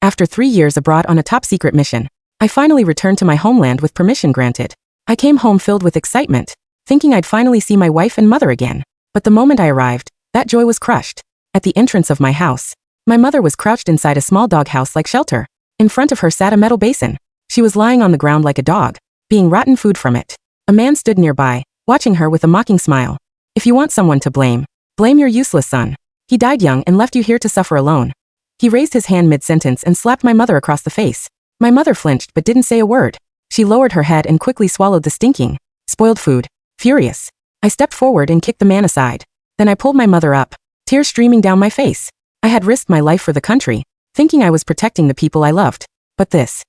After 3 years abroad on a top-secret mission, I finally returned to my homeland with permission granted. I came home filled with excitement, thinking I'd finally see my wife and mother again. But the moment I arrived, that joy was crushed. At the entrance of my house, my mother was crouched inside a small doghouse-like shelter. In front of her sat a metal basin. She was lying on the ground like a dog, being rotten food from it. A man stood nearby, watching her with a mocking smile. If you want someone to blame, blame your useless son. He died young and left you here to suffer alone. He raised his hand mid-sentence and slapped my mother across the face. My mother flinched but didn't say a word. She lowered her head and quickly swallowed the stinking, spoiled food. Furious, I stepped forward and kicked the man aside. Then I pulled my mother up, tears streaming down my face. I had risked my life for the country, thinking I was protecting the people I loved. But this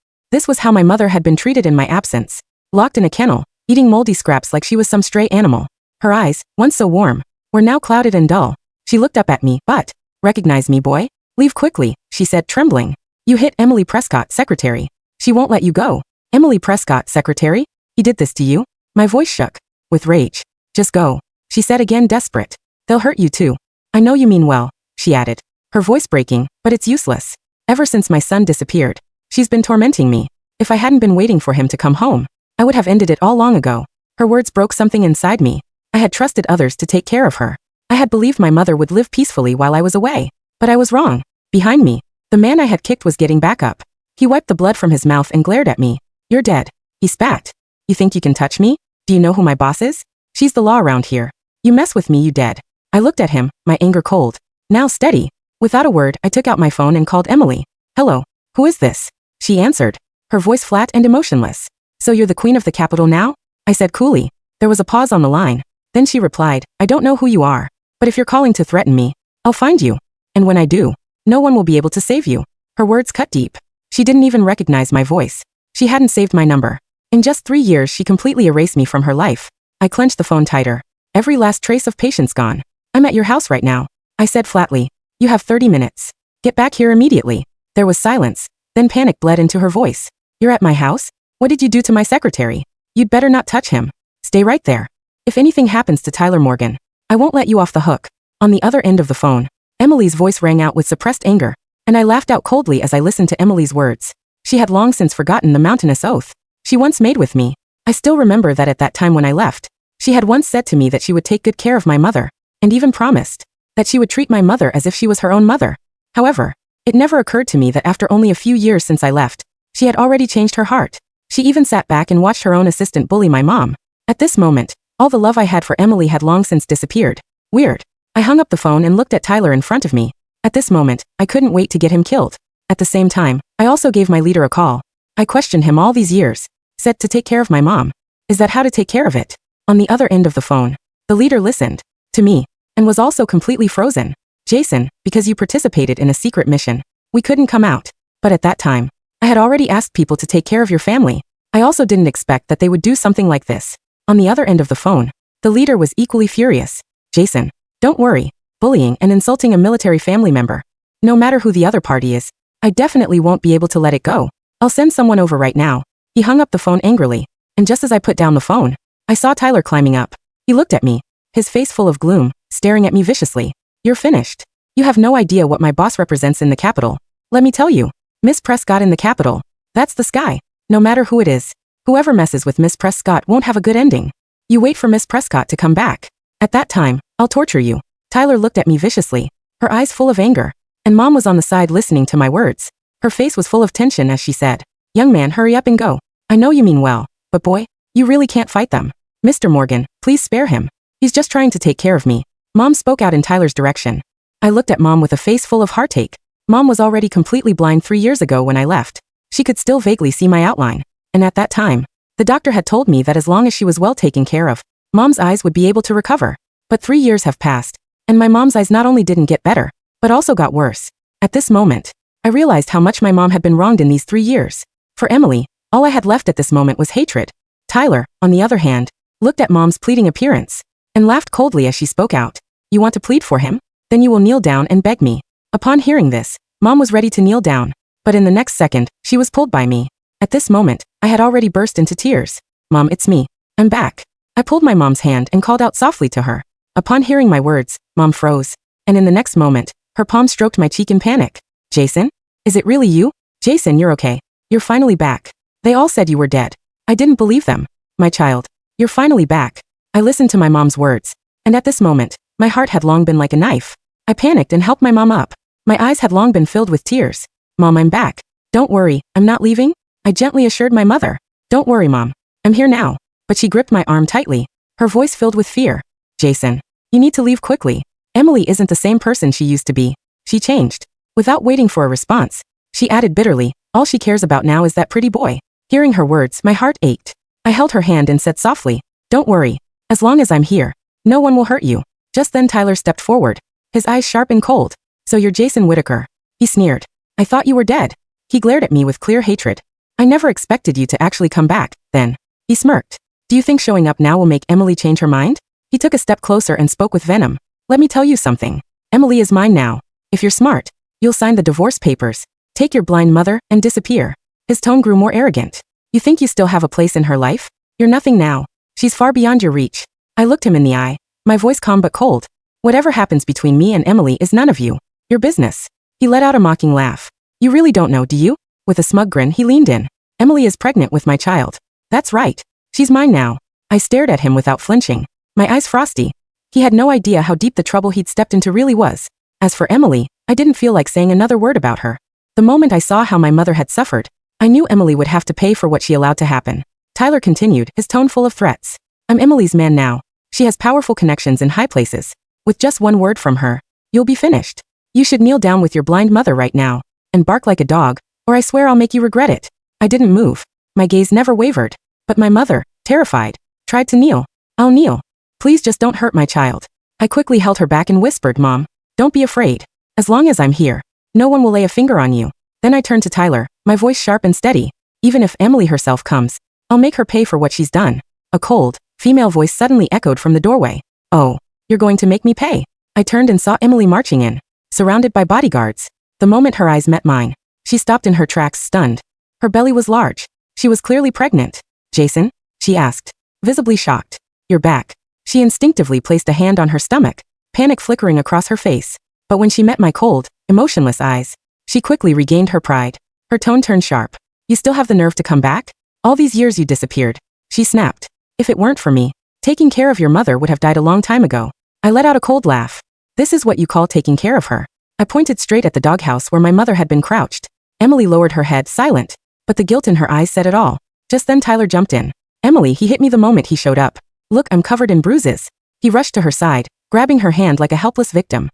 was how my mother had been treated in my absence. Locked in a kennel, eating moldy scraps like she was some stray animal. Her eyes, once so warm, were now clouded and dull. She looked up at me. But, recognize me, boy? Leave quickly, she said, trembling. You hit Emily Prescott, secretary. She won't let you go. Emily Prescott, secretary? He did this to you? My voice shook with rage. Just go, she said again, desperate. They'll hurt you too. I know you mean well, she added, her voice breaking, but it's useless. Ever since my son disappeared, she's been tormenting me. If I hadn't been waiting for him to come home, I would have ended it all long ago. Her words broke something inside me. I had trusted others to take care of her. I had believed my mother would live peacefully while I was away. But I was wrong. Behind me, the man I had kicked was getting back up. He wiped the blood from his mouth and glared at me. You're dead, he spat. You think you can touch me? Do you know who my boss is? She's the law around here. You mess with me, you dead. I looked at him, my anger cold. Now steady. Without a word, I took out my phone and called Emily. Hello, who is this? She answered, her voice flat and emotionless. So you're the queen of the capital now? I said coolly. There was a pause on the line. Then she replied, I don't know who you are, but if you're calling to threaten me, I'll find you. And when I do, no one will be able to save you. Her words cut deep. She didn't even recognize my voice. She hadn't saved my number. In just 3 years, she completely erased me from her life. I clenched the phone tighter. Every last trace of patience gone. I'm at your house right now, I said flatly. You have 30 minutes. Get back here immediately. There was silence. Then panic bled into her voice. You're at my house? What did you do to my secretary? You'd better not touch him. Stay right there. If anything happens to Tyler Morgan, I won't let you off the hook. On the other end of the phone, Emily's voice rang out with suppressed anger, and I laughed out coldly as I listened to Emily's words. She had long since forgotten the mountainous oath she once made with me. I still remember that at that time when I left, she had once said to me that she would take good care of my mother, and even promised that she would treat my mother as if she was her own mother. However, it never occurred to me that after only a few years since I left, she had already changed her heart. She even sat back and watched her own assistant bully my mom. At this moment, all the love I had for Emily had long since disappeared. Weird. I hung up the phone and looked at Tyler in front of me. At this moment, I couldn't wait to get him killed. At the same time, I also gave my leader a call. I questioned him all these years, said to take care of my mom. Is that how to take care of it? On the other end of the phone, the leader listened to me and was also completely frozen. Jason, because you participated in a secret mission, we couldn't come out. But at that time, I had already asked people to take care of your family. I also didn't expect that they would do something like this. On the other end of the phone, the leader was equally furious. Jason, don't worry. Bullying and insulting a military family member, no matter who the other party is, I definitely won't be able to let it go. I'll send someone over right now. He hung up the phone angrily, and just as I put down the phone, I saw Tyler climbing up. He looked at me, his face full of gloom, staring at me viciously. You're finished. You have no idea what my boss represents in the capital. Let me tell you, Miss Prescott in the capital, that's the sky. No matter who it is, whoever messes with Miss Prescott won't have a good ending. You wait for Miss Prescott to come back. At that time, I'll torture you. Tyler looked at me viciously, her eyes full of anger, and Mom was on the side listening to my words. Her face was full of tension as she said, Young man, hurry up and go. I know you mean well, but boy, you really can't fight them. Mr. Morgan, please spare him. He's just trying to take care of me. Mom spoke out in Tyler's direction. I looked at Mom with a face full of heartache. Mom was already completely blind 3 years ago when I left. She could still vaguely see my outline. And at that time, the doctor had told me that as long as she was well taken care of, Mom's eyes would be able to recover. But 3 years have passed, and my mom's eyes not only didn't get better, but also got worse. At this moment, I realized how much my mom had been wronged in these 3 years. For Emily, all I had left at this moment was hatred. Tyler, on the other hand, looked at Mom's pleading appearance and laughed coldly as she spoke out. You want to plead for him? Then you will kneel down and beg me. Upon hearing this, Mom was ready to kneel down, but in the next second, she was pulled by me. At this moment, I had already burst into tears. Mom, it's me. I'm back. I pulled my mom's hand and called out softly to her. Upon hearing my words, Mom froze, and in the next moment, her palm stroked my cheek in panic. Jason? Is it really you? Jason, you're okay. You're finally back. They all said you were dead. I didn't believe them. My child. You're finally back. I listened to my mom's words. And at this moment, my heart had long been like a knife. I panicked and helped my mom up. My eyes had long been filled with tears. Mom, I'm back. Don't worry, I'm not leaving. I gently assured my mother. Don't worry, Mom. I'm here now. But she gripped my arm tightly. Her voice filled with fear. Jason. You need to leave quickly. Emily isn't the same person she used to be. She changed. Without waiting for a response, she added bitterly, all she cares about now is that pretty boy. Hearing her words, my heart ached. I held her hand and said softly, don't worry. As long as I'm here, no one will hurt you. Just then Tyler stepped forward, his eyes sharp and cold. So you're Jason Whitaker. He sneered. I thought you were dead. He glared at me with clear hatred. I never expected you to actually come back, then. He smirked. Do you think showing up now will make Emily change her mind? He took a step closer and spoke with venom. Let me tell you something. Emily is mine now. If you're smart, you'll sign the divorce papers, take your blind mother, and disappear. His tone grew more arrogant. You think you still have a place in her life? You're nothing now. She's far beyond your reach. I looked him in the eye, my voice calm but cold. Whatever happens between me and Emily is none of you. Your business. He let out a mocking laugh. You really don't know, do you? With a smug grin, he leaned in. Emily is pregnant with my child. That's right. She's mine now. I stared at him without flinching, my eyes frosty. He had no idea how deep the trouble he'd stepped into really was. As for Emily, I didn't feel like saying another word about her. The moment I saw how my mother had suffered, I knew Emily would have to pay for what she allowed to happen. Tyler continued, his tone full of threats. I'm Emily's man now. She has powerful connections in high places. With just one word from her, you'll be finished. You should kneel down with your blind mother right now and bark like a dog, or I swear I'll make you regret it. I didn't move. My gaze never wavered. But my mother, terrified, tried to kneel. I'll kneel. Please just don't hurt my child. I quickly held her back and whispered, Mom, don't be afraid. As long as I'm here, no one will lay a finger on you. Then I turned to Tyler, my voice sharp and steady. Even if Emily herself comes, I'll make her pay for what she's done. A cold, female voice suddenly echoed from the doorway. Oh, you're going to make me pay. I turned and saw Emily marching in, surrounded by bodyguards. The moment her eyes met mine, she stopped in her tracks, stunned. Her belly was large. She was clearly pregnant. Jason? She asked, visibly shocked. You're back. She instinctively placed a hand on her stomach, panic flickering across her face. But when she met my cold, emotionless eyes, she quickly regained her pride. Her tone turned sharp. You still have the nerve to come back? All these years you disappeared. She snapped. If it weren't for me, taking care of your mother would have died a long time ago. I let out a cold laugh. This is what you call taking care of her. I pointed straight at the doghouse where my mother had been crouched. Emily lowered her head, silent, but the guilt in her eyes said it all. Just then Tyler jumped in. Emily, he hit me the moment he showed up. Look, I'm covered in bruises. He rushed to her side, grabbing her hand like a helpless victim.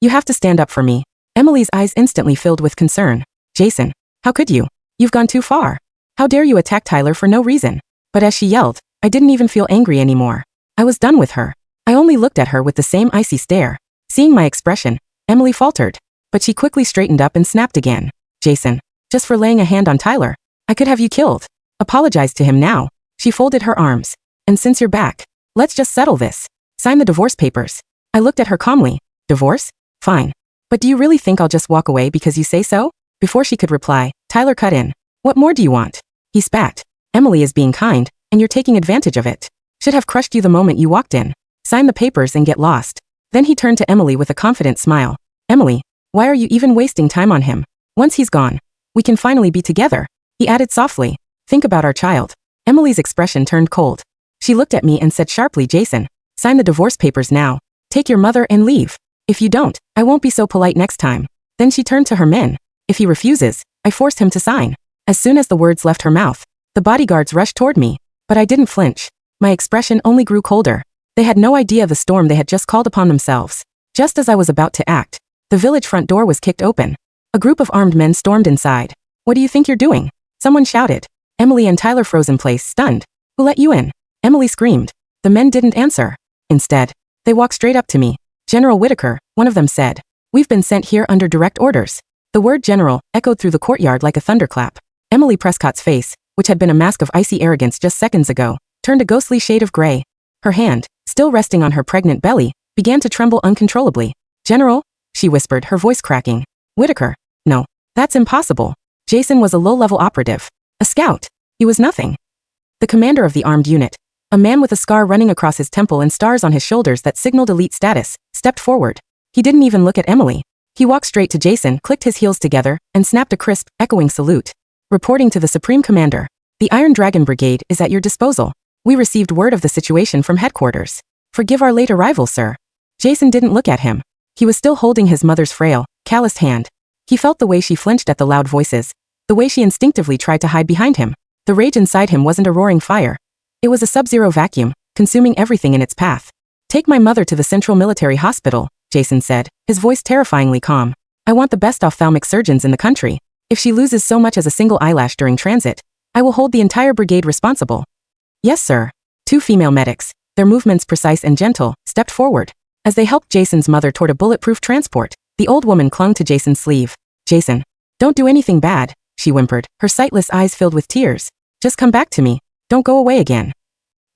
You have to stand up for me. Emily's eyes instantly filled with concern. Jason, how could you? You've gone too far. How dare you attack Tyler for no reason? But as she yelled, I didn't even feel angry anymore. I was done with her. I only looked at her with the same icy stare. Seeing my expression, Emily faltered, but she quickly straightened up and snapped again. Jason, just for laying a hand on Tyler, I could have you killed. Apologize to him now. She folded her arms. And since you're back, let's just settle this. Sign the divorce papers. I looked at her calmly. Divorce? Fine. But do you really think I'll just walk away because you say so? Before she could reply, Tyler cut in. What more do you want? He spat. Emily is being kind, and you're taking advantage of it. Should have crushed you the moment you walked in. Sign the papers and get lost. Then he turned to Emily with a confident smile. Emily, why are you even wasting time on him? Once he's gone, we can finally be together. He added softly. Think about our child. Emily's expression turned cold. She looked at me and said sharply, Jason, sign the divorce papers now. Take your mother and leave. If you don't, I won't be so polite next time. Then she turned to her men. If he refuses, I forced him to sign. As soon as the words left her mouth, the bodyguards rushed toward me. But I didn't flinch. My expression only grew colder. They had no idea the storm they had just called upon themselves. Just as I was about to act, the village front door was kicked open. A group of armed men stormed inside. What do you think you're doing? Someone shouted. Emily and Tyler froze in place, stunned. Who let you in? Emily screamed. The men didn't answer. Instead, they walked straight up to me. General Whitaker, one of them said. We've been sent here under direct orders. The word general echoed through the courtyard like a thunderclap. Emily Prescott's face, which had been a mask of icy arrogance just seconds ago, turned a ghostly shade of gray. Her hand, still resting on her pregnant belly, began to tremble uncontrollably. General, she whispered, her voice cracking. Whitaker, no, that's impossible. Jason was a low-level operative. A scout. He was nothing. The commander of the armed unit, a man with a scar running across his temple and stars on his shoulders that signaled elite status, stepped forward. He didn't even look at Emily. He walked straight to Jason, clicked his heels together, and snapped a crisp, echoing salute. Reporting to the Supreme Commander. The Iron Dragon Brigade is at your disposal. We received word of the situation from headquarters. Forgive our late arrival, sir. Jason didn't look at him. He was still holding his mother's frail, calloused hand. He felt the way she flinched at the loud voices, the way she instinctively tried to hide behind him. The rage inside him wasn't a roaring fire. It was a sub-zero vacuum, consuming everything in its path. Take my mother to the Central Military Hospital, Jason said, his voice terrifyingly calm. I want the best ophthalmic surgeons in the country. If she loses so much as a single eyelash during transit, I will hold the entire brigade responsible. Yes, sir. 2 female medics, their movements precise and gentle, stepped forward. As they helped Jason's mother toward a bulletproof transport, the old woman clung to Jason's sleeve. Jason, don't do anything bad, she whimpered, her sightless eyes filled with tears. Just come back to me. Don't go away again.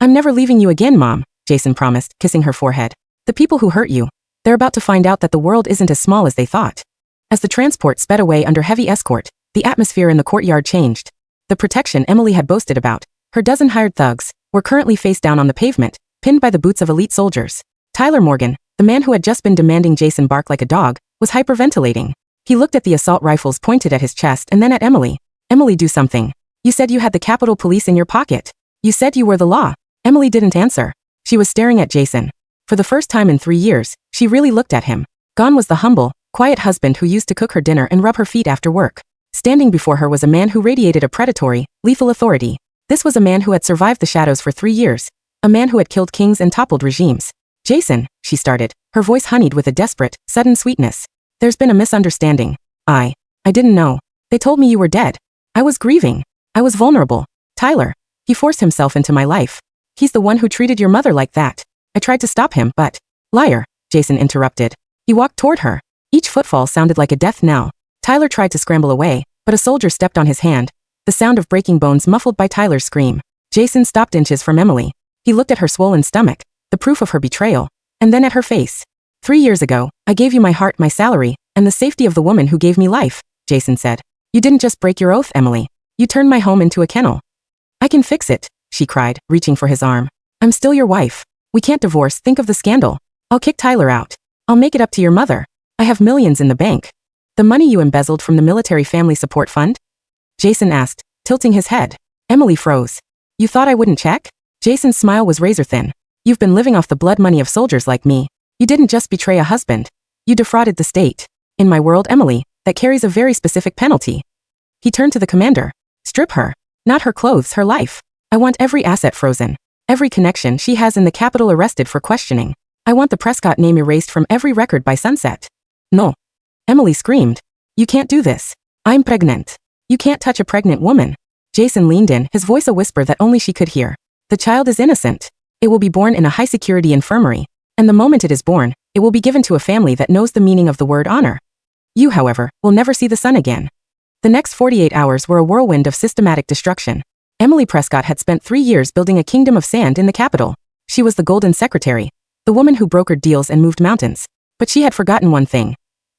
I'm never leaving you again, Mom, Jason promised, kissing her forehead. The people who hurt you, they're about to find out that the world isn't as small as they thought. As the transport sped away under heavy escort, the atmosphere in the courtyard changed. The protection Emily had boasted about, her dozen hired thugs, were currently face down on the pavement, pinned by the boots of elite soldiers. Tyler Morgan, the man who had just been demanding Jason bark like a dog, was hyperventilating. He looked at the assault rifles pointed at his chest and then at Emily. Emily, do something. You said you had the Capitol Police in your pocket. You said you were the law. Emily didn't answer. She was staring at Jason. For the first time in 3 years, she really looked at him. Gone was the humble, quiet husband who used to cook her dinner and rub her feet after work. Standing before her was a man who radiated a predatory, lethal authority. This was a man who had survived the shadows for 3 years. A man who had killed kings and toppled regimes. Jason, she started, her voice honeyed with a desperate, sudden sweetness. There's been a misunderstanding. I didn't know. They told me you were dead. I was grieving. I was vulnerable. Tyler. He forced himself into my life. He's the one who treated your mother like that. I tried to stop him, but... Liar, Jason interrupted. He walked toward her. Each footfall sounded like a death knell. Tyler tried to scramble away, but a soldier stepped on his hand. The sound of breaking bones muffled by Tyler's scream. Jason stopped inches from Emily. He looked at her swollen stomach, the proof of her betrayal, and then at her face. 3 years ago, I gave you my heart, my salary, and the safety of the woman who gave me life, Jason said. You didn't just break your oath, Emily. You turned my home into a kennel. I can fix it, she cried, reaching for his arm. I'm still your wife. We can't divorce, think of the scandal. I'll kick Tyler out. I'll make it up to your mother. I have millions in the bank. The money you embezzled from the military family support fund? Jason asked, tilting his head. Emily froze. You thought I wouldn't check? Jason's smile was razor thin. You've been living off the blood money of soldiers like me. You didn't just betray a husband. You defrauded the state. In my world, Emily, that carries a very specific penalty. He turned to the commander. Strip her. Not her clothes, her life. I want every asset frozen. Every connection she has in the Capitol arrested for questioning. I want the Prescott name erased from every record by sunset. No. Emily screamed. You can't do this. I'm pregnant. You can't touch a pregnant woman. Jason leaned in, his voice a whisper that only she could hear. The child is innocent. It will be born in a high-security infirmary. And the moment it is born, it will be given to a family that knows the meaning of the word honor. You, however, will never see the sun again. The next 48 hours were a whirlwind of systematic destruction. Emily Prescott had spent 3 years building a kingdom of sand in the Capitol. She was the golden secretary, the woman who brokered deals and moved mountains. But she had forgotten one thing.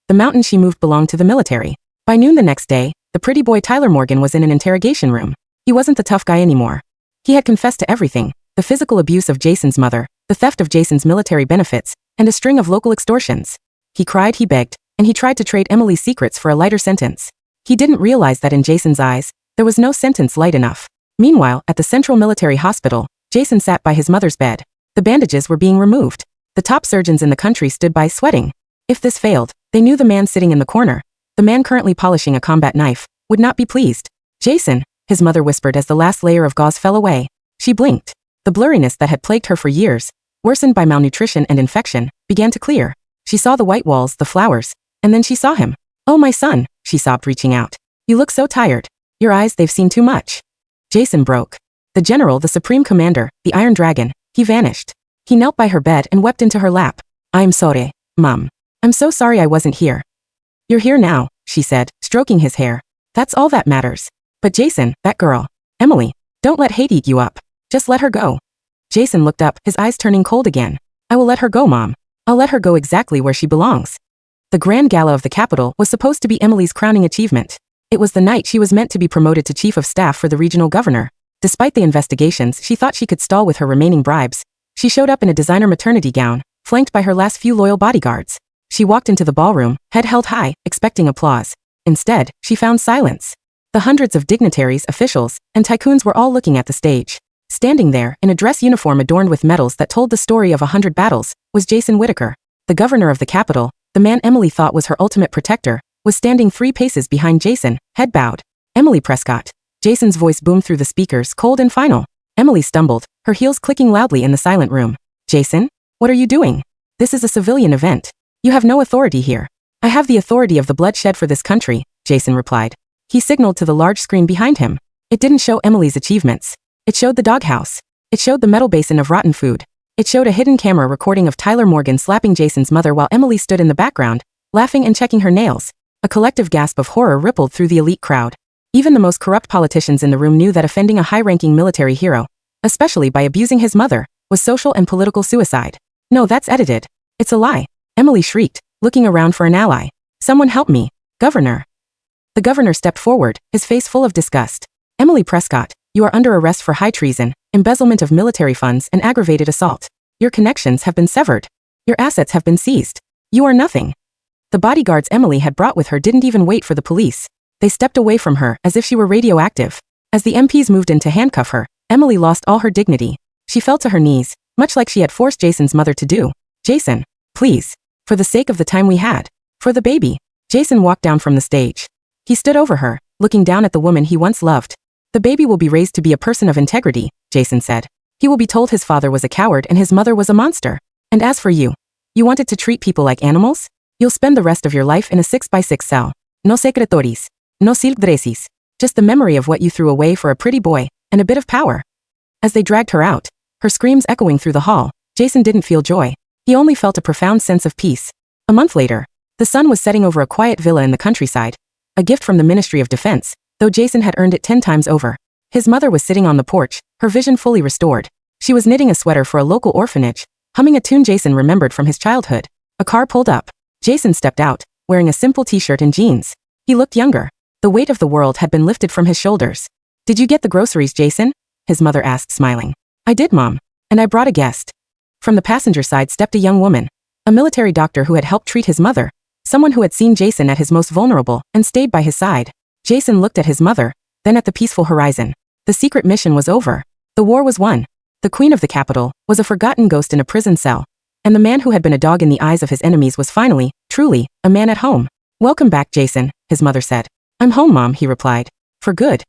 The mountain she moved belonged to the military. By noon the next day, the pretty boy Tyler Morgan was in an interrogation room. He wasn't the tough guy anymore. He had confessed to everything, the physical abuse of Jason's mother, the theft of Jason's military benefits, and a string of local extortions. He cried, he begged, and he tried to trade Emily's secrets for a lighter sentence. He didn't realize that in Jason's eyes, there was no sentence light enough. Meanwhile, at the Central Military Hospital, Jason sat by his mother's bed. The bandages were being removed. The top surgeons in the country stood by, sweating. If this failed, they knew the man sitting in the corner, the man currently polishing a combat knife, would not be pleased. Jason, his mother whispered as the last layer of gauze fell away. She blinked. The blurriness that had plagued her for years, worsened by malnutrition and infection, began to clear. She saw the white walls, the flowers, and then she saw him. Oh, my son, she sobbed, reaching out. You look so tired. Your eyes, they've seen too much. Jason broke. The general, the supreme commander, the Iron Dragon, he vanished. He knelt by her bed and wept into her lap. I'm sorry, Mom. I'm so sorry I wasn't here. You're here now, she said, stroking his hair. That's all that matters. But Jason, that girl, Emily, don't let hate eat you up. Just let her go. Jason looked up, his eyes turning cold again. I will let her go, Mom. I'll let her go exactly where she belongs. The grand gala of the Capitol was supposed to be Emily's crowning achievement. It was the night she was meant to be promoted to chief of staff for the regional governor. Despite the investigations, she thought she could stall with her remaining bribes. She showed up in a designer maternity gown, flanked by her last few loyal bodyguards. She walked into the ballroom, head held high, expecting applause. Instead, she found silence. The hundreds of dignitaries, officials, and tycoons were all looking at the stage. Standing there, in a dress uniform adorned with medals that told the story of 100 battles, was Jason Whittaker. The governor of the capital, the man Emily thought was her ultimate protector, was standing 3 paces behind Jason, head bowed. Emily Prescott. Jason's voice boomed through the speakers, cold and final. Emily stumbled, her heels clicking loudly in the silent room. Jason? What are you doing? This is a civilian event. You have no authority here. I have the authority of the bloodshed for this country, Jason replied. He signaled to the large screen behind him. It didn't show Emily's achievements. It showed the doghouse. It showed the metal basin of rotten food. It showed a hidden camera recording of Tyler Morgan slapping Jason's mother while Emily stood in the background, laughing and checking her nails. A collective gasp of horror rippled through the elite crowd. Even the most corrupt politicians in the room knew that offending a high-ranking military hero, especially by abusing his mother, was social and political suicide. No, that's edited. It's a lie. Emily shrieked, looking around for an ally. Someone help me. Governor. The governor stepped forward, his face full of disgust. Emily Prescott, you are under arrest for high treason, embezzlement of military funds, and aggravated assault. Your connections have been severed. Your assets have been seized. You are nothing. The bodyguards Emily had brought with her didn't even wait for the police. They stepped away from her as if she were radioactive. As the MPs moved in to handcuff her, Emily lost all her dignity. She fell to her knees, much like she had forced Jason's mother to do. Jason, please. For the sake of the time we had. For the baby. Jason walked down from the stage. He stood over her, looking down at the woman he once loved. The baby will be raised to be a person of integrity, Jason said. He will be told his father was a coward and his mother was a monster. And as for you, you wanted to treat people like animals? You'll spend the rest of your life in a 6x6 cell. No secretories. No silk dresses. Just the memory of what you threw away for a pretty boy, and a bit of power. As they dragged her out, her screams echoing through the hall, Jason didn't feel joy. He only felt a profound sense of peace. A month later, the sun was setting over a quiet villa in the countryside. A gift from the Ministry of Defense, though Jason had earned it 10 times over. His mother was sitting on the porch, her vision fully restored. She was knitting a sweater for a local orphanage, humming a tune Jason remembered from his childhood. A car pulled up. Jason stepped out, wearing a simple t-shirt and jeans. He looked younger. The weight of the world had been lifted from his shoulders. Did you get the groceries, Jason? His mother asked, smiling. I did, Mom. And I brought a guest. From the passenger side stepped a young woman. A military doctor who had helped treat his mother. Someone who had seen Jason at his most vulnerable and stayed by his side. Jason looked at his mother, then at the peaceful horizon. The secret mission was over. The war was won. The queen of the capital was a forgotten ghost in a prison cell. And the man who had been a dog in the eyes of his enemies was finally, truly, a man at home. Welcome back, Jason, his mother said. I'm home, Mom, he replied. For good.